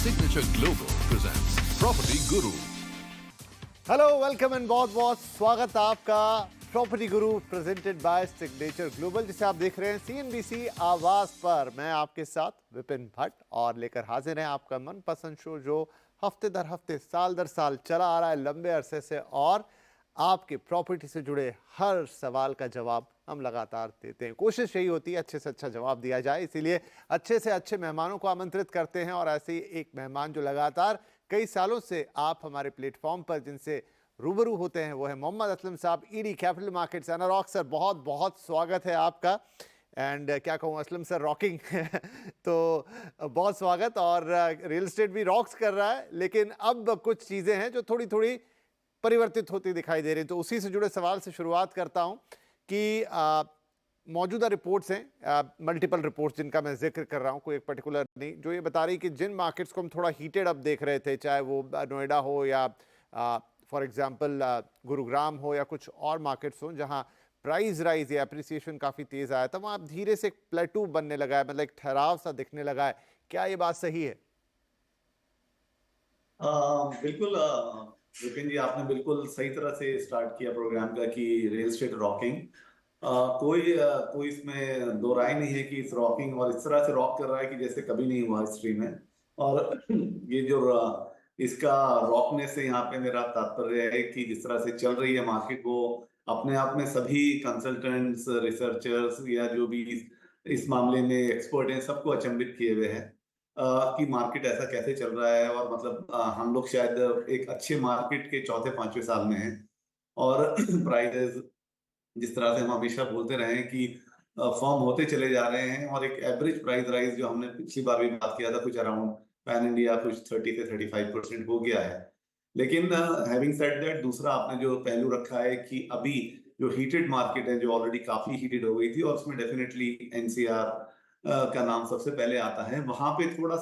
Signature Global presents Property Guru. Hello welcome and बहुत बहुत स्वागत आपका property Guru presented by signature global, जिसे आप देख रहे हैं सीएनबीसी आवाज पर। मैं आपके साथ विपिन भट्ट और लेकर हाजिर हैं आपका मनपसंद शो जो हफ्ते दर हफ्ते साल दर साल चला आ रहा है लंबे अरसे से, और आपके प्रॉपर्टी से जुड़े हर सवाल का जवाब हम लगातार देते हैं। कोशिश यही होती है अच्छे से अच्छा जवाब दिया जाए, इसीलिए अच्छे से अच्छे मेहमानों को आमंत्रित करते हैं। और ऐसे ही एक मेहमान जो लगातार कई सालों से आप हमारे प्लेटफॉर्म पर जिनसे रूबरू होते हैं वो है मोहम्मद असलम साहब, ED capital markets Anarock. Sir बहुत बहुत स्वागत है आपका। एंड क्या कहूँ असलम सर, रॉकिंग तो बहुत स्वागत। और रियल एस्टेट भी रॉक्स कर रहा है, लेकिन अब कुछ चीज़ें हैं जो थोड़ी थोड़ी परिवर्तित होती दिखाई दे रही। तो उसी से जुड़े सवाल से शुरुआत करता हूं कि मौजूदा रिपोर्ट्स हैं, मल्टीपल रिपोर्ट्स जिनका मैं जिक्र कर रहा हूं, कोई एक पर्टिकुलर नहीं, जो ये बता रही कि जिन मार्केट्स को हम थोड़ा हीटेड अप देख रहे थे, चाहे वो नोएडा हो या फॉर एग्जांपल गुरुग्राम हो या कुछ और मार्केट्स हो जहां प्राइस राइज या अप्रिसिएशन काफ़ी तेज़ आया था, वहाँ धीरे से एक प्लेटू बनने लगा है, मतलब एक ठहराव सा दिखने लगा है। क्या ये बात सही है? बिल्कुल विपिन जी, आपने बिल्कुल सही तरह से स्टार्ट किया प्रोग्राम का कि रियल एस्टेट रॉकिंग। कोई इसमें दो राय नहीं है कि इस रॉकिंग और इस तरह से रॉक कर रहा है कि जैसे कभी नहीं हुआ हिस्ट्री में। और ये जो इसका रॉकने से यहाँ पे मेरा तात्पर्य है कि जिस तरह से चल रही है मार्केट, वो अपने आप में सभी कंसल्टेंट्स, रिसर्चर्स या जो भी इस मामले में एक्सपर्ट हैं, सबको अचंभित किए हुए हैं कि मार्केट ऐसा कैसे चल रहा है। और मतलब हम लोग शायद एक अच्छे मार्केट के चौथे पांचवें साल में हैं, और प्राइसेस जिस तरह से हम हमेशा बोलते रहे हैं कि फॉर्म होते चले जा रहे हैं, और एक एवरेज प्राइस राइज जो हमने पिछली बार भी बात किया था, कुछ अराउंड पैन इंडिया कुछ 30 से 35% हो गया है। लेकिन हैविंग सेड दैट, दूसरा आपने जो पहलू रखा है कि अभी जो हीटेड मार्केट है, जो ऑलरेडी काफी हीटेड हो गई थी, और उसमें डेफिनेटली एनसीआर का नाम सबसे पहले आता है। वहां पे थोड़ा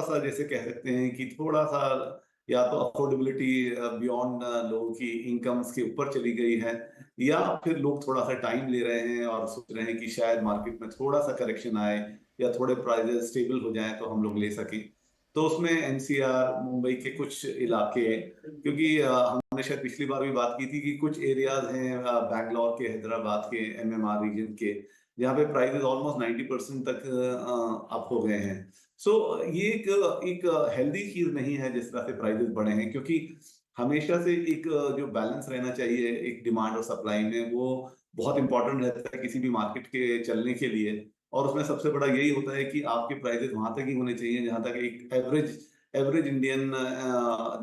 सा जैसे कह सकते हैं कि थोड़ा सा या तो अफोर्डेबिलिटी बियॉन्ड लोगों की इनकम्स के ऊपर चली गई है, या फिर लोग थोड़ा सा टाइम ले रहे हैं और सोच रहे हैं कि शायद मार्केट में थोड़ा सा करेक्शन आए या थोड़े प्राइसेस स्टेबल हो जाएं तो हम लोग ले सकें। तो उसमें एनसीआर, मुंबई के कुछ इलाके, क्योंकि हमने शायद पिछली बार भी बात की थी कि कुछ एरियाज हैं बैंगलोर के, हैदराबाद के, एमएमआर रीजन के, जहाँ पे प्राइसेस ऑलमोस्ट 90% तक अप हो गए हैं। सो ये एक हेल्दी चीज नहीं है जिस तरह से प्राइसेस बढ़े हैं, क्योंकि हमेशा से एक जो बैलेंस रहना चाहिए एक डिमांड और सप्लाई में, वो बहुत इंपॉर्टेंट रहता है किसी भी मार्केट के चलने के लिए। और उसमें सबसे बड़ा यही होता है कि आपके प्राइसेस वहां तक ही होने चाहिए जहां तक एक एवरेज इंडियन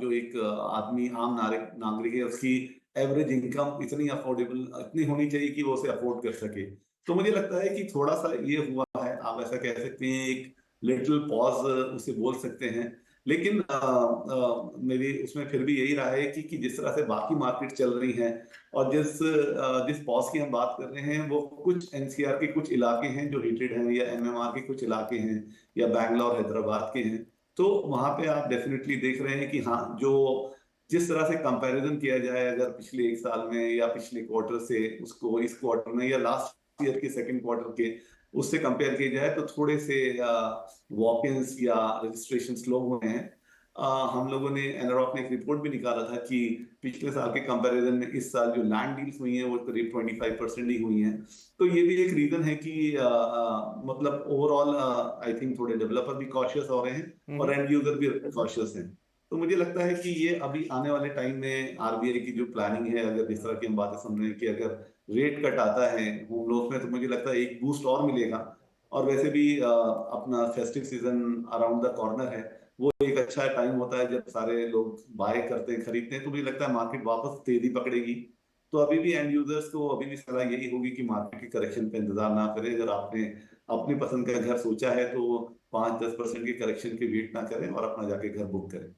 जो एक आदमी, आम नागरिक है, उसकी एवरेज इनकम इतनी अफोर्डेबल इतनी होनी चाहिए कि वो उसे अफोर्ड कर सके। तो मुझे लगता है कि थोड़ा सा ये हुआ है, आप ऐसा कह सकते हैं, एक लिटिल पॉज उसे बोल सकते हैं। लेकिन मेरी उसमें फिर भी यही रहा है कि जिस तरह से बाकी मार्केट चल रही हैं, और जिस पॉज की हम बात कर रहे हैं, वो कुछ एनसीआर के कुछ इलाके हैं जो हीटेड हैं, या एमएमआर के कुछ इलाके हैं, या बैंगलोर हैदराबाद के हैं। तो वहां पे आप डेफिनेटली देख रहे हैं कि हाँ, जो जिस तरह से कंपैरिजन किया जाए अगर पिछले एक साल में या पिछले क्वार्टर से उसको इस क्वार्टर में, या लास्ट ईयर के सेकंड क्वार्टर के उससे कंपेयर किया जाए, तो थोड़े से वॉक-इन्स या रजिस्ट्रेशन स्लो हुए हैं। हम लोगों ने, एनारॉक ने एक रिपोर्ट भी निकाला था कि पिछले साल के कंपैरिजन में इस साल जो लैंड डील्स हुई हैं वो करीब 25% ही हुई हैं। तो ये भी एक रीजन है कि मतलब ओवरऑल आई थिंक थोड़े डेवलपर भी कॉशियस हो रहे हैं और एंड यूजर भी कॉशियस हैं। तो मुझे लगता है कि ये अभी आने वाले टाइम में आरबीआई की जो प्लानिंग है, अगर जिस तरह की हम बातें सुन रहे हैं कि अगर रेट कट आता है होम लोन्स में, तो मुझे लगता है एक बूस्ट और मिलेगा। और वैसे भी अपना festive season around the corner है, वो एक अच्छा टाइम होता है जब सारे लोग बाय करते हैं, खरीदते हैं। तो मुझे लगता है मार्केट वापस तेजी पकड़ेगी। तो अभी भी एंड यूजर्स को अभी भी सलाह यही होगी कि मार्केट के करेक्शन पे इंतजार ना करें। अगर आपने अपनी पसंद का घर सोचा है तो 5-10% के करेक्शन की वेट ना करें और अपना जाके घर बुक करें।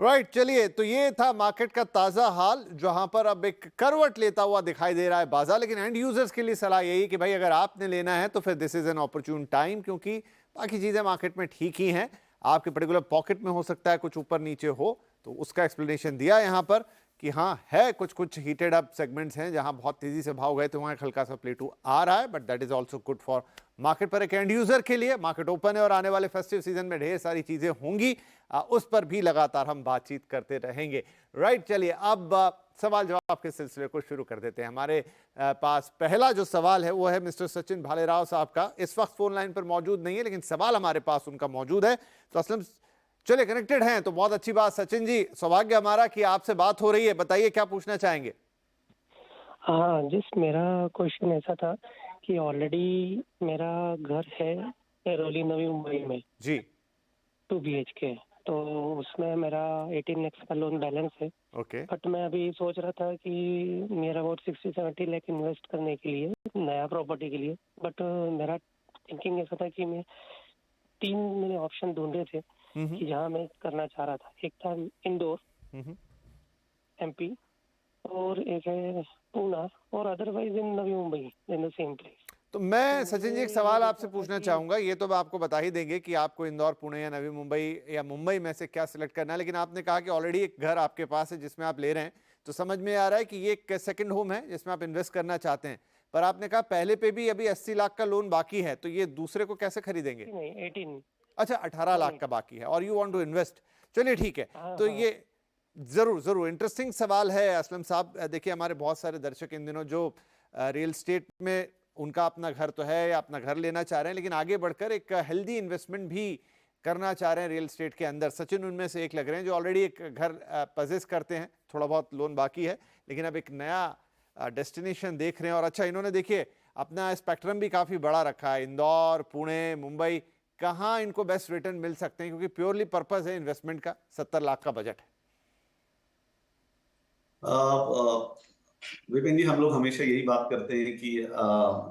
राइट, चलिए, तो ये था मार्केट का ताजा हाल, जहां पर अब एक करवट लेता हुआ दिखाई दे रहा है बाजार। लेकिन एंड यूजर्स के लिए सलाह यही कि भाई अगर आपने लेना है तो फिर this is an opportune time, क्योंकि बाकी चीजें मार्केट में ठीक ही हैं। आपके पर्टिकुलर पॉकेट में हो सकता है कुछ ऊपर नीचे हो, तो उसका एक्सप्लेनेशन दिया यहां पर कि हाँ है, कुछ कुछ हीटेड अप सेगमेंट्स हैं जहां बहुत तेजी से भाव गए, तो वहां एक हल्का सा प्लेटू आ रहा है, but that is also good for market पर एक एंड यूजर के लिए मार्केट ओपन है और आने वाले फेस्टिव सीजन में ढेर सारी चीजें होंगी, उस पर भी लगातार हम बातचीत करते रहेंगे। राइट, चलिए अब सवाल जवाब के सिलसिले को शुरू कर देते हैं। हमारे पास पहला जो सवाल है वो है मिस्टर सचिन भालेराव साहब का। इस वक्त फोन लाइन पर मौजूद नहीं है, लेकिन सवाल हमारे पास उनका मौजूद है। तो असलम चलिए कनेक्टेड हैं तो बहुत अच्छी बात। सचिन जी, सौभाग्य हमारा कि आपसे बात हो रही है, बताइए क्या पूछना चाहेंगे। हाँ, मेरा क्वेश्चन ऐसा था कि ऑलरेडी मेरा घर है एरोली नवी मुंबई में जी 2 BHK, तो उसमें मेरा 18 लाख का लोन बैलेंस है। ओके। बट मैं अभी सोच रहा था कि मेरा अबाउट 60-70 लाख इन्वेस्ट करने के लिए नया प्रॉपर्टी के लिए। बट मेरा थिंकिंग ऐसा था कि मैं 3 मैंने ऑप्शन ढूंढे थे कि जहाँ मैं करना चाह रहा था। एक था इंदौर MP, और एक है पूना, और otherwise in Navi Mumbai in the same place. तो मैं सचिन जी एक सवाल आपसे पूछना चाहूंगा, ये तो आपको बता ही देंगे कि आपको इंदौर, पुणे या नवी मुंबई या मुंबई में से क्या सिलेक्ट करना है, लेकिन आपने कहा कि ऑलरेडी एक घर आपके पास है जिसमें आप ले रहे हैं, तो समझ में आ रहा है कि ये एक सेकंड होम है जिसमें आप इन्वेस्ट करना चाहते हैं। पर आपने कहा पहले पे भी अभी 80 लाख का लोन बाकी है, तो ये दूसरे को कैसे खरीदेंगे? नहीं, 18। अच्छा, 18 लाख का बाकी है और यू वांट टू इन्वेस्ट। चलिए ठीक है। तो ये जरूर जरूर इंटरेस्टिंग सवाल है असलम साहब। देखिए हमारे बहुत सारे दर्शक इन दिनों जो रियल स्टेट में उनका अपना घर तो है या अपना घर लेना चाह रहे हैं, लेकिन आगे बढ़कर एक हेल्दी इन्वेस्टमेंट भी करना चाह रहे हैं रियल स्टेट के अंदर। सचिन उनमें से एक लग रहे हैं जो ऑलरेडी एक घर पजेस करते हैं, थोड़ा बहुत लोन बाकी है, लेकिन अब एक नया डेस्टिनेशन देख रहे हैं। और अच्छा, इन्होंने देखिए अपना स्पेक्ट्रम भी काफ़ी बड़ा रखा है, इंदौर, पुणे, मुंबई, कहाँ इनको बेस्ट रिटर्न मिल सकते हैं, क्योंकि प्योरली पर्पज है इन्वेस्टमेंट का, 70 लाख का बजट है। विपिन जी, हम लोग हमेशा यही बात करते हैं कि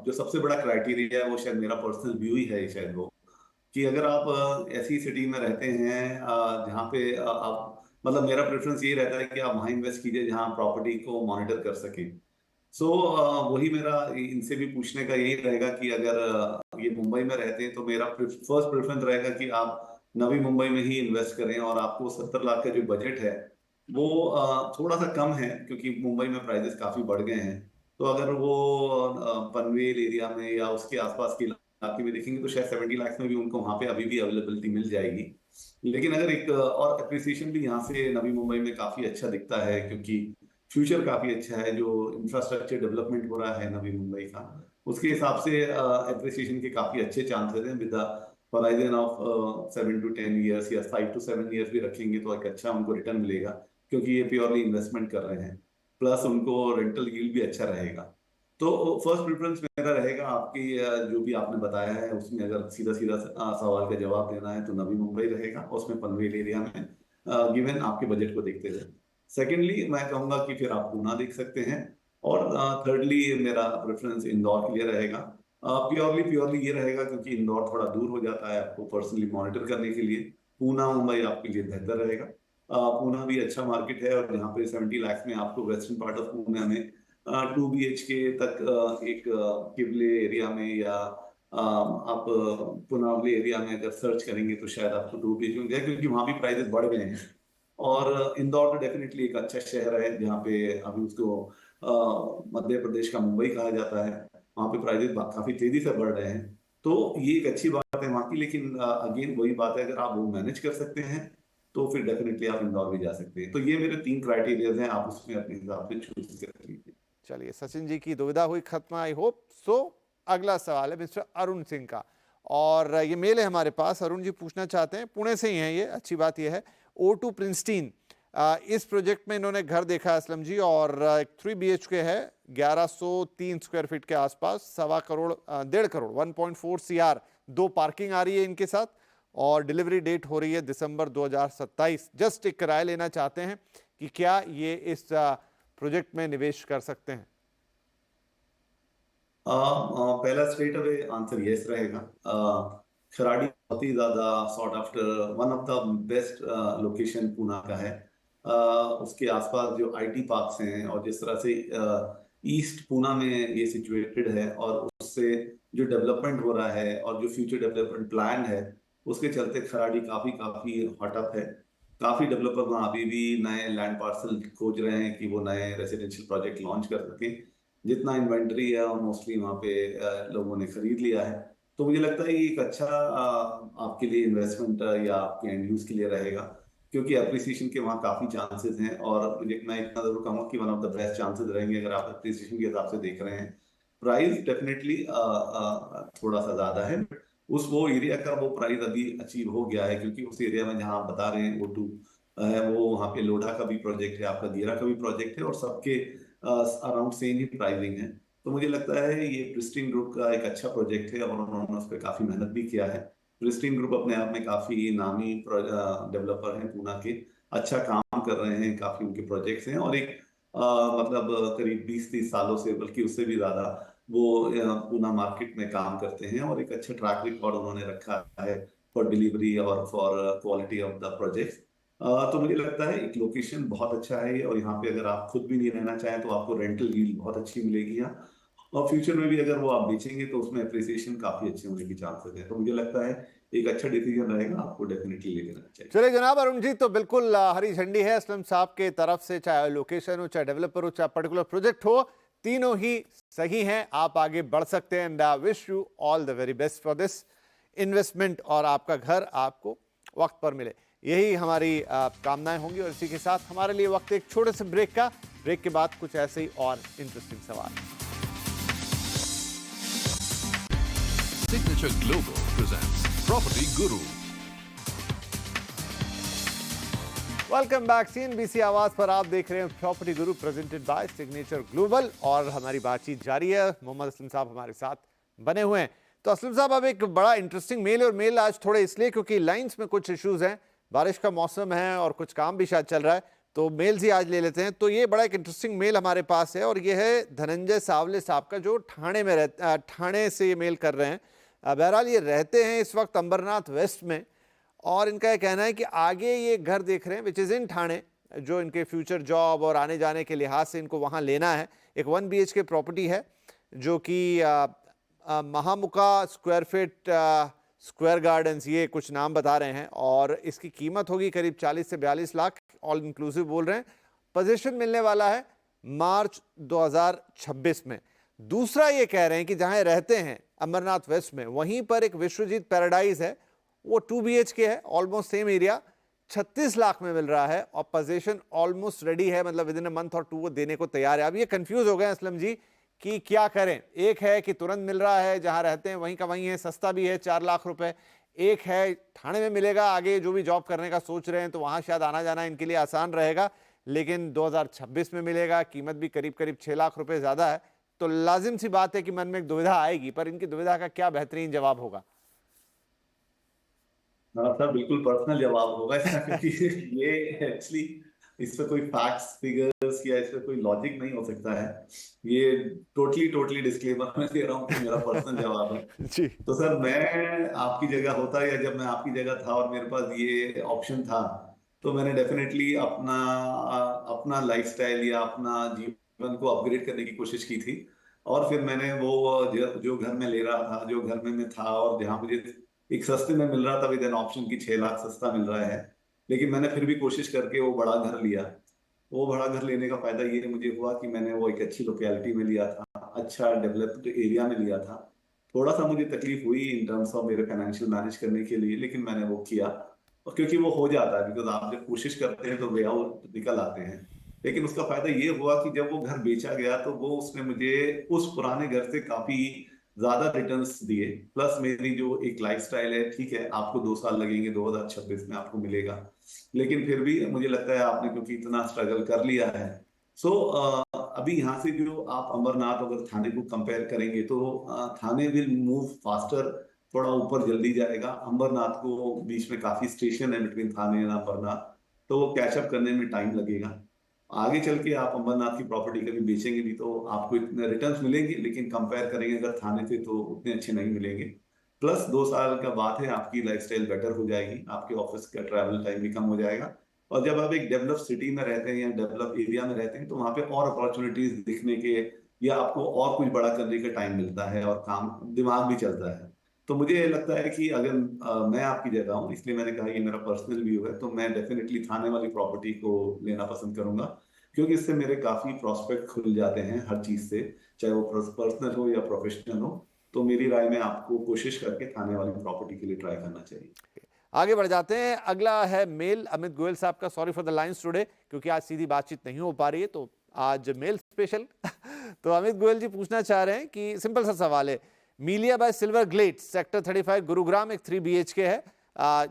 जो सबसे बड़ा क्राइटेरिया है वो शायद मेरा पर्सनल व्यू ही है शायद वो, कि अगर आप ऐसी सिटी में रहते हैं जहाँ पे आप, मतलब मेरा प्रेफरेंस यही रहता है कि आप वहाँ इन्वेस्ट कीजिए जहाँ प्रॉपर्टी को मॉनिटर कर सके। सो वही मेरा इनसे भी पूछने का यही रहेगा कि अगर ये मुंबई में रहते हैं तो मेरा फर्स्ट प्रेफरेंस रहेगा कि आप नवी मुंबई में ही इन्वेस्ट करें, और आपको 70 लाख का जो बजट है वो थोड़ा सा कम है क्योंकि मुंबई में प्राइसेस काफी बढ़ गए हैं। तो अगर वो पनवेल एरिया में या उसके आसपास के इलाके में देखेंगे तो शायद 70 लाख में भी उनको वहां पे अभी भी अवेलेबिलिटी मिल जाएगी। लेकिन अगर एक और अप्रिसिएशन भी यहाँ से नवी मुंबई में काफी अच्छा दिखता है क्योंकि फ्यूचर काफी अच्छा है, जो इंफ्रास्ट्रक्चर डेवलपमेंट हो रहा है नवी मुंबई का, उसके हिसाब से अप्रिसिएशन के काफी अच्छे चांसेस हैं। With horizon of 7 to 10 years या 5 to 7 years भी रखेंगे तो एक अच्छा उनको रिटर्न मिलेगा, क्योंकि ये प्योरली इन्वेस्टमेंट कर रहे हैं, प्लस उनको रेंटल यील्ड भी अच्छा रहेगा। तो फर्स्ट प्रेफरेंस मेरा रहेगा आपकी जो भी आपने बताया है उसमें अगर सीधा सीधा सवाल का जवाब देना है तो नवी मुंबई रहेगा, उसमें पनवेल एरिया में, गिवन आपके बजट को देखते हुए। सेकेंडली मैं कहूंगा कि फिर आप पूना देख सकते हैं, और थर्डली मेरा प्रेफरेंस इंदौर के लिए रहेगा। प्योरली ये रहेगा क्योंकि इंदौर थोड़ा दूर हो जाता है आपको पर्सनली मॉनिटर करने के लिए। पूना मुंबई आपके लिए बेहतर रहेगा। पूना भी अच्छा मार्केट है, और यहाँ पे 70 लाख में आपको वेस्टर्न पार्ट ऑफ पूना में 2 BHK तक एक किबले एरिया में या आप पुनावली एरिया में अगर सर्च करेंगे तो शायद आपको 2 BHK मिल जाए, क्योंकि वहाँ भी प्राइसेस बढ़ गए हैं। और इंदौर तो डेफिनेटली एक अच्छा शहर है जहाँ पे अभी उसको मध्य प्रदेश का मुंबई कहा जाता है, वहाँ पे प्राइसेस काफी तेजी से बढ़ रहे हैं। तो ये एक अच्छी बात है वहाँ की। लेकिन अगेन वही बात है, अगर आप वो मैनेज कर सकते हैं तो फिर डेफिनेटली आप इंदौर भी जा सकते हैं। तो ये मेरे 3 क्राइटेरियाज हैं, आप उसमें अपने हिसाब से चूज कर लीजिए। चलिए सचिन जी की दुविधा हुई खत्म, आई होप सो। अगला सवाल है मिस्टर अरुण सिंह का, और ये मेल है हमारे पास। अरुण जी पूछना चाहते हैं, पुणे से ही हैं ये, अच्छी बात ये है, O2 प्रिंसटीन, इस प्रोजेक्ट में इन्होंने घर देखा है असलम जी, और 3 BHK है, 1103 स्क्वायर फीट के आसपास, 1.25 करोड़ 1.5 करोड़ 1.4 CR, 2 पार्किंग आ रही है इनके साथ, और डिलीवरी डेट हो रही है दिसंबर 2027। जस्ट एक राय लेना चाहते हैं कि क्या ये इस प्रोजेक्ट में निवेश कर सकते हैं? पहला स्ट्रेट अवे आंसर यस रहेगा। खराड़ी बहुत ही ज्यादा sought after, one of the best location Poona का है। उसके आसपास जो IT पार्क्स हैं, और जिस तरह से ईस्ट पूना में ये सिचुएटेड है, और उससे जो डेवलपमेंट हो रहा है और जो फ्यूचर डेवलपमेंट प्लान है, उसके चलते खराड़ी काफी हॉट अप है। काफी डेवलपर वहाँ अभी भी नए लैंड पार्सल खोज रहे हैं कि वो नए रेसिडेंशियल प्रोजेक्ट लॉन्च कर सकें। जितना इन्वेंट्री है मोस्टली वहाँ पे लोगों ने खरीद लिया है। तो मुझे लगता है ये एक अच्छा आपके लिए इन्वेस्टमेंट या आपके एंड यूज के लिए रहेगा, क्योंकि अप्रिसिएशन के वहाँ काफी चांसेस हैं। और मैं इतना जरूर कहूँगा कि one of the best chances रहेंगे अगर आप अप्रिसिएशन के हिसाब से देख रहे हैं। प्राइस डेफिनेटली थोड़ा सा ज्यादा है, उस वो एरिया का वो प्राइस अभी अचीव हो गया है, क्योंकि उस एरिया में जहाँ आप बता रहे हैं O2 है, वो वहाँ पे लोढ़ा का भी प्रोजेक्ट है, आपका दीरा का भी प्रोजेक्ट है, और सबके अराउंड सेम ही प्राइसिंग है। तो मुझे लगता है ये प्रिस्टीन ग्रुप का एक अच्छा प्रोजेक्ट है और उन्होंने उस पर काफी मेहनत भी किया है। प्रिस्टीन ग्रुप अपने आप में काफी नामी डेवलपर हैं पूना के, अच्छा काम कर रहे हैं, काफी उनके प्रोजेक्ट्स हैं, और एक मतलब करीब 20-30 सालों से, बल्कि उससे भी ज्यादा वो पूना मार्केट में काम करते हैं, और एक अच्छा ट्रैक रिकॉर्ड उन्होंने रखा है फॉर डिलीवरी और for quality of the project. तो मुझे लगता है एक लोकेशन बहुत अच्छा है ये, और यहाँ पे अगर आप खुद भी नहीं रहना चाहें तो आपको रेंटल यील्ड बहुत अच्छी मिलेगी यहाँ, और फ्यूचर में भी अगर वो आप बेचेंगे तो उसमें अप्रिसिएशन काफी अच्छे होने की चांसेस है। तो मुझे लगता है एक अच्छा डिसीजन रहेगा, आपको डेफिनेटली ले लेना चाहिए। चलिए जनाब अरुण जी, तो बिल्कुल हरी झंडी है असलम साहब के तरफ से, चाहे लोकेशन हो, चाहे डेवलपर हो, चाहे पर्टिकुलर प्रोजेक्ट हो, तीनों ही सही हैं। आप आगे बढ़ सकते हैं and wish you all the very best for this investment, और आपका घर आपको वक्त पर मिले, यही हमारी कामनाएं होंगी। और इसी के साथ हमारे लिए वक्त एक छोटे से ब्रेक का। ब्रेक के बाद कुछ ऐसे ही और इंटरेस्टिंग सवाल। Signature Global presents Property Guru. Welcome back. CNBC आवाज पर आप देख रहे हैं property Guru presented by signature global, और हमारी बातचीत जारी है। मोहम्मद असलम साहब हमारे साथ बने हुए हैं। तो असलम साहब, अब एक बड़ा इंटरेस्टिंग मेल, और मेल आज थोड़े इसलिए क्योंकि लाइंस में कुछ इश्यूज हैं, बारिश का मौसम है और कुछ काम भी शायद चल रहा है, तो मेल्स ही आज ले लेते हैं। तो ये बड़ा एक इंटरेस्टिंग मेल हमारे पास है, और ये है धनंजय सावले साहब का, जो ठाणे से ये मेल कर रहे हैं। बहरहाल ये रहते हैं इस वक्त अंबरनाथ वेस्ट में, और इनका ये कहना है कि आगे ये घर देख रहे हैं विच इज़ इन ठाणे, जो इनके फ्यूचर जॉब और आने जाने के लिहाज से इनको वहाँ लेना है। एक 1 BHK प्रॉपर्टी है जो कि महामुका स्क्वायर फीट स्क्वायर गार्डन्स, ये कुछ नाम बता रहे हैं, और इसकी कीमत होगी करीब 40 से 42 लाख, ऑल इंक्लूसिव बोल रहे हैं। पोजीशन मिलने वाला है मार्च 2026 में। दूसरा ये कह रहे हैं कि जहाँ रहते हैं अमरनाथ वेस्ट में, वहीं पर एक विश्वजीत पैराडाइज है, वो 2 BHK है, ऑलमोस्ट सेम एरिया, 36 लाख में मिल रहा है, और पोजीशन ऑलमोस्ट रेडी है, मतलब विद इन अ मंथ और 2 वो देने को तैयार है। अब ये कंफ्यूज हो गए असलम जी कि क्या करें। एक है कि तुरंत मिल रहा है, जहां रहते हैं वहीं का वहीं है, सस्ता भी है 4 लाख रुपए। एक है ठाणे में मिलेगा, आगे जो भी जॉब करने का सोच रहे हैं तो वहां शायद आना जाना इनके लिए आसान रहेगा, लेकिन 2026 में मिलेगा, कीमत भी करीब करीब 6 लाख रुपए ज्यादा है। तो लाजिम सी बात है कि मन में एक दुविधा आएगी, पर इनकी दुविधा का क्या बेहतरीन जवाब होगा? हाँ सर, बिल्कुल पर्सनल जवाब होगा इसका, क्योंकि ये एक्चुअली इस पे कोई फैक्ट्स फिगर्स या इस पे कोई लॉजिक नहीं हो सकता है। ये टोटली डिस्क्लेमर मैं दे रहा हूँ कि मेरा पर्सनल जवाब है। जी। तो सर, मैं आपकी जगह होता, या जब मैं आपकी जगह था और मेरे पास ये ऑप्शन था, तो मैंने डेफिनेटली अपना लाइफस्टाइल या अपना जीवन को अपग्रेड करने की कोशिश की थी। और फिर मैंने वो जो घर में ले रहा था, जो घर में मैं था, और जहाँ मुझे एक सस्ते में मिल रहा था विद एन ऑप्शन की 6 लाख सस्ता मिल रहा है, लेकिन मैंने फिर भी कोशिश करके वो बड़ा घर लिया। वो बड़ा घर लेने का फायदा ये मुझे हुआ कि मैंने वो एक अच्छी लोकेलिटी में लिया था, अच्छा डेवलप्ड एरिया में लिया था। थोड़ा सा मुझे तकलीफ हुई इन टर्म्स ऑफ मेरे फाइनेंशियल मैनेज करने के लिए, लेकिन मैंने वो किया, और क्योंकि वो हो जाता है, बिकॉज आप जब कोशिश करते हैं तो वे आउट निकल आते हैं। लेकिन उसका फायदा ये हुआ कि जब वो घर बेचा गया तो वो उसने मुझे उस पुराने घर से काफी ज्यादा रिटर्न्स दिए, प्लस मेरी जो एक लाइफस्टाइल है, ठीक है आपको 2 साल लगेंगे, 2026 में आपको मिलेगा, लेकिन फिर भी मुझे लगता है आपने क्योंकि इतना स्ट्रगल कर लिया है। सो अभी यहाँ से जो आप अमरनाथ अगर थाने को कंपेयर करेंगे तो थाने विल मूव फास्टर, थोड़ा ऊपर जल्दी जाएगा। अंबरनाथ को बीच में काफी स्टेशन है बिटवीन थाने और अंबरनाथ, तो वो कैचअप करने में टाइम लगेगा। आगे चल के आप अंबरनाथ की प्रॉपर्टी कभी बेचेंगे भी तो आपको इतने रिटर्न्स मिलेंगे, लेकिन कंपेयर करेंगे अगर थाने से तो उतने अच्छे नहीं मिलेंगे। प्लस 2 साल का बात है, आपकी लाइफस्टाइल बेटर हो जाएगी, आपके ऑफिस का ट्रैवल टाइम भी कम हो जाएगा, और जब आप एक डेवलप सिटी में रहते हैं या डेवलप एरिया में रहते हैं तो वहाँ पे और अपॉर्चुनिटीज दिखने के या आपको और कुछ बड़ा करने का टाइम मिलता है, और काम दिमाग भी चलता है। तो मुझे लगता है कि अगर मैं आपकी जगह हूँ, इसलिए मैंने कहा ये मेरा पर्सनल व्यू है, तो मैं डेफिनेटली थाने वाली प्रॉपर्टी को लेना पसंद करूंगा, क्योंकि इससे मेरे काफी प्रोस्पेक्ट खुल जाते हैं हर चीज से, चाहे वो पर्सनल हो या प्रोफेशनल हो। तो मेरी राय में आपको कोशिश करके थाने वाली प्रॉपर्टी के लिए ट्राई करना चाहिए। आगे बढ़ जाते हैं। अगला है मेल अमित गोयल साहब का। Sorry for the lines today, क्योंकि आज सीधी बातचीत नहीं हो पा रही है, तो आज मेल स्पेशल। तो अमित गोयल जी पूछना चाह रहे हैं कि सिंपल सा सवाल है, मीलिया बाय सिल्वर ग्लेट्स सेक्टर 35 गुरुग्राम, एक 3 BHK है,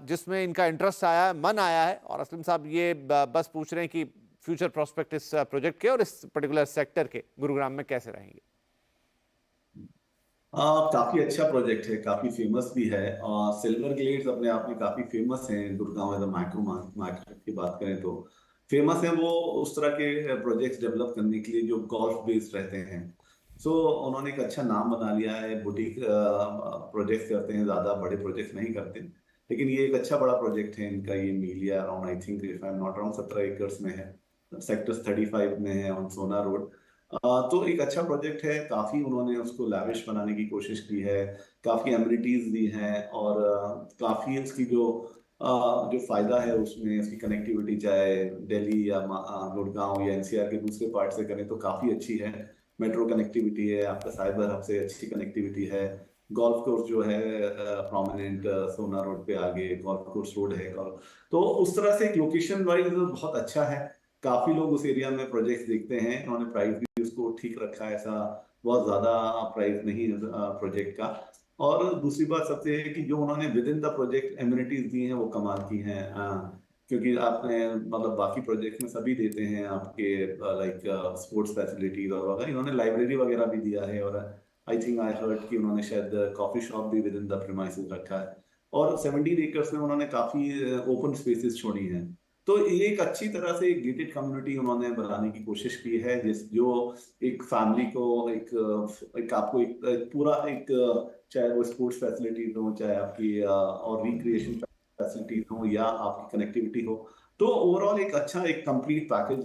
जिसमें इनका इंटरेस्ट आया है, मन आया है, और असलम साहब ये बस पूछ रहे हैं कि फ्यूचर प्रोस्पेक्ट इस प्रोजेक्ट के और इस पर्टिकुलर सेक्टर के गुरुग्राम में कैसे रहेंगे। काफी अच्छा प्रोजेक्ट है, काफी फेमस भी है। सिल्वर ग्लेड्स अपने आप में काफी फेमस हैं गुड़गांव में। माइक्रो मार्केट की बात करें तो फेमस है वो उस तरह के प्रोजेक्ट्स डेवलप करने के लिए जो गोल्फ बेस्ड रहते हैं। सो उन्होंने एक अच्छा नाम बना लिया है। बुटीक प्रोजेक्ट करते हैं, ज्यादा बड़े प्रोजेक्ट नहीं करते, लेकिन ये एक अच्छा बड़ा प्रोजेक्ट है इनका। ये मीलिया around, I think if I am not wrong, 17 acres में है, सेक्टर 35 में है, ऑन सोना रोड। तो एक अच्छा प्रोजेक्ट है। काफी उन्होंने उसको लैविश बनाने की कोशिश की है, काफी एमिनिटीज दी हैं, और काफी उसकी जो फायदा है उसमें, उसकी कनेक्टिविटी चाहे दिल्ली या गुड़गांव या NCR के दूसरे पार्ट से करें तो काफी अच्छी है। मेट्रो कनेक्टिविटी है, आपका साइबर हब से अच्छी कनेक्टिविटी है। गोल्फ कोर्स जो है प्रोमिनेंट सोना रोड पे आगे गोल्फ कोर्स रोड है। तो उस तरह से एक लोकेशन वाइज बहुत अच्छा है। काफी लोग उस एरिया में प्रोजेक्ट देखते हैं। उन्होंने प्राइस भी उसको ठीक रखा है, ऐसा बहुत ज्यादा प्राइस नहीं प्रोजेक्ट का। और दूसरी बात सबसे है कि जो उन्होंने within the project amenities दी हैं वो कमाल की हैं। क्योंकि आपने मतलब बाकी प्रोजेक्ट में सभी देते हैं आपके लाइक स्पोर्ट्स फैसिलिटीज और वगैरह, इन्होंने लाइब्रेरी वगैरह भी दिया है, और आई थिंक आई हर्ड कि उन्होंने शायद कॉफी शॉप भी विद इन द प्रीमाइसेस रखा है। और 17 एकर्स में उन्होंने काफी ओपन स्पेसेस छोड़ी हैं। तो ये एक अच्छी तरह से एक गेटेड कम्युनिटी उन्होंने बनाने की कोशिश की है, जो एक फैमिली को एक आपको एक पूरा एक चाहे वो स्पोर्ट्स फैसिलिटीज हो, चाहे आपकी और रिक्रिएशन फैसिलिटीज हो, या आपकी कनेक्टिविटी हो, तो ओवरऑल एक अच्छा एक कंप्लीट पैकेज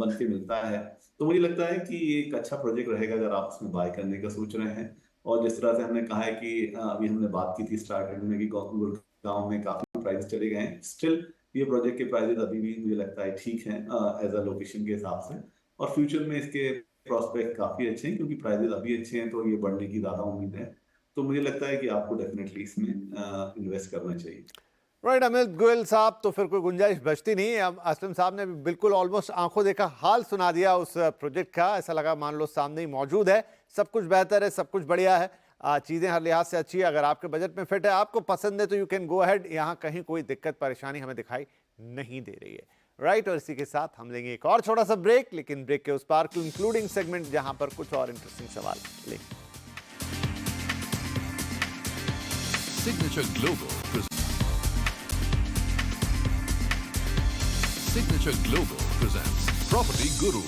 बन के मिलता है। तो मुझे लगता है कि ये एक अच्छा प्रोजेक्ट रहेगा अगर आप उसमें बाय करने का सोच रहे हैं। और जिस तरह से हमने कहा है कि अभी हमने बात की थी स्टार्टिंग में कि गुड़गांव में काफी प्राइस चले गए हैं, स्टिल ये प्रोजेक्ट के प्राइसेस अभी भी मुझे लगता है ठीक हैं एज अ लोकेशन के हिसाब से। और फ्यूचर में इसके प्रोस्पेक्ट काफी अच्छे हैं, क्योंकि प्राइसेस अभी अच्छे हैं तो ये बढ़ने की ज्यादा उम्मीद है। तो मुझे लगता है कि आपको डेफिनेटली इसमें इन्वेस्ट करना चाहिए। राइट अमित गोयल साहब, तो फिर कोई गुंजाइश बचती नहीं। अब असलम साहब ने बिल्कुल ऑलमोस्ट आंखों देखा हाल सुना दिया उस प्रोजेक्ट का। ऐसा लगा मान लो सामने ही मौजूद है, सब कुछ बेहतर है, सब कुछ बढ़िया है, चीज़ें हर लिहाज से अच्छी है। अगर आपके बजट में फिट है, आपको पसंद है, तो यू कैन गो अहेड। यहाँ कहीं कोई दिक्कत परेशानी हमें दिखाई नहीं दे रही है। राइट, और इसी के साथ हम लेंगे एक और छोटा सा ब्रेक, लेकिन ब्रेक के उस पार इंक्लूडिंग सेगमेंट जहां पर कुछ और इंटरेस्टिंग सवाल लेंगे। Signature Global Signature Global presents Property Guru.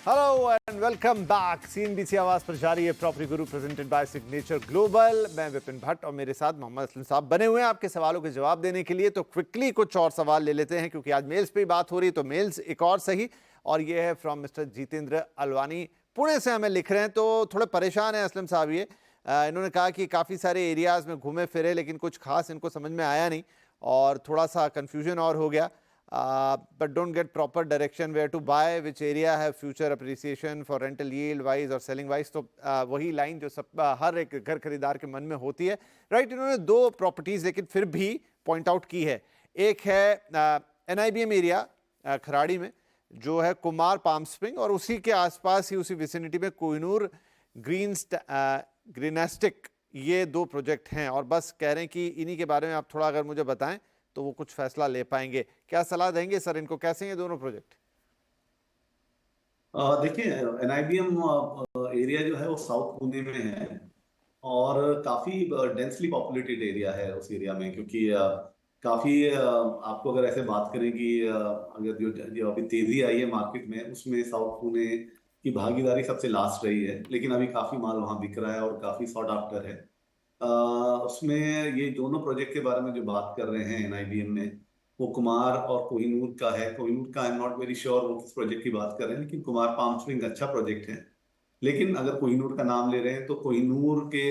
Hello and welcome back. CNBC आवाज पर जारी है property Guru presented by signature global. मैं विपिन भट्ट और मेरे साथ मोहम्मद असलम साहब बने हुए हैं आपके सवालों के जवाब देने के लिए। तो क्विकली कुछ और सवाल ले लेते हैं, क्योंकि आज मेल्स पे ही बात हो रही है, तो मेल्स एक और सही। और ये है फ्रॉम मिस्टर जितेंद्र अलवानी, पुणे से हमें लिख रहे हैं। तो थोड़े परेशान हैं असलम साहब ये। इन्होंने कहा कि काफ़ी सारे एरियाज़ में घूमे फिरे, लेकिन कुछ खास इनको समझ में आया नहीं, और थोड़ा सा कन्फ्यूजन और हो गया। but don't get proper direction where to buy, which area have future appreciation for rental yield wise और selling wise। तो वही लाइन जो सब हर एक घर खरीदार के मन में होती है। राइट, इन्होंने दो प्रॉपर्टीज़ लेकिन फिर भी पॉइंट आउट की है। एक है NIBM एरिया खराड़ी में, जो है कुमार पाम स्प्रिंग, और उसी के आसपास ही उसी विसिनिटी में कोहिनूर ग्रीनेस्टिक, ये दो प्रोजेक्ट हैं। और बस कह रहे हैं कि इन्हीं के बारे में आप थोड़ा अगर मुझे बताएं तो वो कुछ फैसला ले पाएंगे। क्या सलाह देंगे सर इनको, कैसे हैं ये दोनों प्रोजेक्ट? देखिए, NIBM एरिया जो है वो साउथ पुणे में है, और काफी डेंसली पॉपुलेटेड एरिया है उस एरिया में। क्योंकि काफी आपको अगर ऐसे बात करें कि अगर जो अभी तेजी आई है मार्केट में, उसमें साउथ पुणे की भागीदारी सबसे लास्ट रही है, लेकिन अभी काफी माल वहां बिक रहा है और काफी सॉट आफ्टर है। उसमें ये दोनों प्रोजेक्ट के बारे में जो बात कर रहे हैं NIBM में, वो कुमार और कोहिनूर का है। कोहिनूर का आई एम नॉट वेरी श्योर वो किस प्रोजेक्ट की बात कर रहे हैं, लेकिन कुमार पाम स्प्रिंग अच्छा प्रोजेक्ट है। लेकिन अगर कोहिनूर का नाम ले रहे हैं तो कोहिनूर के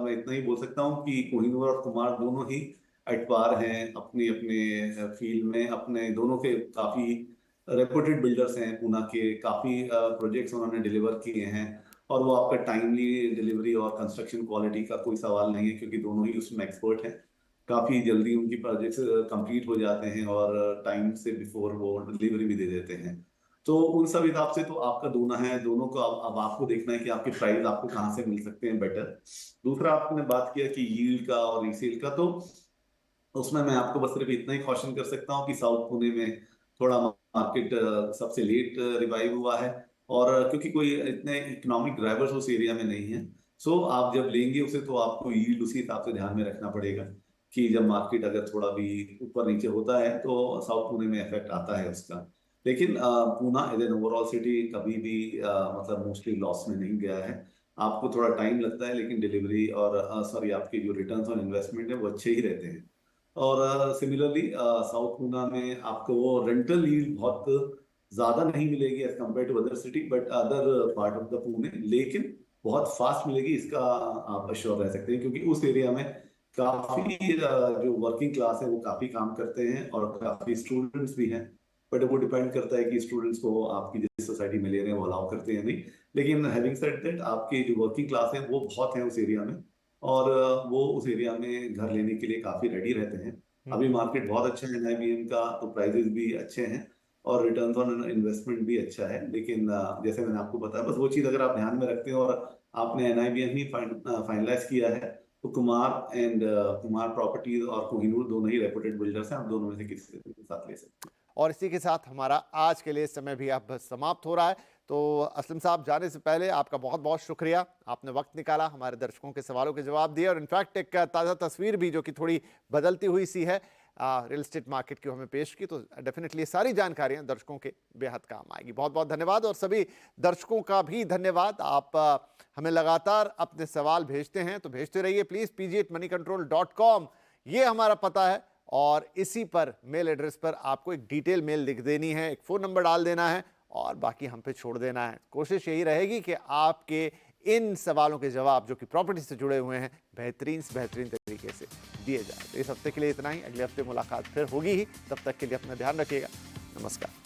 मैं इतना ही बोल सकता हूँ कि कोहिनूर और कुमार दोनों ही एट पार हैं अपने अपने फील्ड में। अपने दोनों के काफी रेपुटेड बिल्डर्स हैं, पूना के काफी प्रोजेक्ट्स उन्होंने डिलीवर किए हैं। और वो आपका टाइमली डिलीवरी और कंस्ट्रक्शन क्वालिटी का कोई सवाल नहीं है, क्योंकि दोनों ही उसमें एक्सपर्ट हैं। काफ़ी जल्दी उनकी प्रोजेक्ट्स कंप्लीट हो जाते हैं और टाइम से बिफोर वो डिलीवरी भी दे देते हैं। तो उन सब हिसाब से तो आपका दोनों है, दोनों को अब आपको देखना है कि आपके प्राइस आपको कहाँ से मिल सकते हैं बेटर। दूसरा आपने बात किया कि यील्ड का और रीसेल का, तो उसमें मैं आपको बस सिर्फ इतना ही कॉशन कर सकता हूँ कि साउथ पुणे में थोड़ा मार्केट सबसे लेट रिवाइव हुआ है, और क्योंकि कोई इतने इकोनॉमिक ड्राइवर्स उस एरिया में नहीं है। सो आप जब लेंगे उसे तो आपको यील्ड उसी हिसाब से ध्यान में रखना पड़ेगा कि जब मार्केट अगर थोड़ा भी ऊपर नीचे होता है तो साउथ पुणे में इफेक्ट आता है उसका। लेकिन Poona as an overall city कभी भी मतलब मोस्टली लॉस में नहीं गया है। आपको थोड़ा टाइम लगता है, लेकिन डिलीवरी और सॉरी आपके जो रिटर्न्स ऑन इन्वेस्टमेंट है वो अच्छे ही रहते हैं। और सिमिलरली साउथ पूना में आपको वो रेंटल यील्ड बहुत ज्यादा नहीं मिलेगी as compare to other city, but other part of the Pune, लेकिन बहुत फास्ट मिलेगी, इसका आप अश्योर रह सकते हैं, क्योंकि उस एरिया में काफी जो वर्किंग क्लास है वो काफी काम करते हैं और काफी स्टूडेंट्स भी हैं। बट वो डिपेंड करता है कि स्टूडेंट्स को आपकी जिस सोसाइटी में ले रहे हैं वो अलाउ करते हैं नहीं। लेकिन हैविंग सेड दैट, आपकी जो वर्किंग क्लास है वो बहुत है उस एरिया में, और वो उस एरिया में घर लेने के लिए काफी रेडी रहते हैं। अभी मार्केट बहुत अच्छा है एनआईबीएम का, तो प्राइजेस भी अच्छे हैं और रिटर्न ऑन इन्वेस्टमेंट भी अच्छा है। लेकिन जैसे मैंने आपको बताया, बस वो चीज अगर आप ध्यान में रखते हैं और आपने एनआईबीएम ही फाइनलाइज किया है, तो कुमार प्रॉपर्टीज और कोहिनूर दोनों ही रेपुटेड बिल्डर्स हैं, आप दोनों में से किसी के साथ ले सकते हैं। और इसी के साथ हमारा आज के लिए समय भी अब समाप्त हो रहा है। तो असलम साहब, जाने से पहले आपका बहुत बहुत शुक्रिया, आपने वक्त निकाला, हमारे दर्शकों के सवालों के जवाब दिए और इनफैक्ट एक ताज़ा तस्वीर भी जो कि थोड़ी बदलती हुई सी है रियल एस्टेट मार्केट की हमें पेश की। तो डेफिनेटली सारी जानकारियां दर्शकों के बेहद काम आएगी। बहुत बहुत धन्यवाद, और सभी दर्शकों का भी धन्यवाद। आप हमें लगातार अपने सवाल भेजते हैं, तो भेजते रहिए प्लीज़। pg@moneycontrol.com ये हमारा पता है, और इसी पर मेल एड्रेस पर आपको एक डिटेल मेल लिख देनी है, एक फ़ोन नंबर डाल देना है और बाकी हम पे छोड़ देना है। कोशिश यही रहेगी कि आपके इन सवालों के जवाब जो कि प्रॉपर्टी से जुड़े हुए हैं बेहतरीन से बेहतरीन तरीके से दिए जाए। तो इस हफ्ते के लिए इतना ही, अगले हफ्ते मुलाकात फिर होगी ही। तब तक के लिए अपना ध्यान रखिएगा। नमस्कार।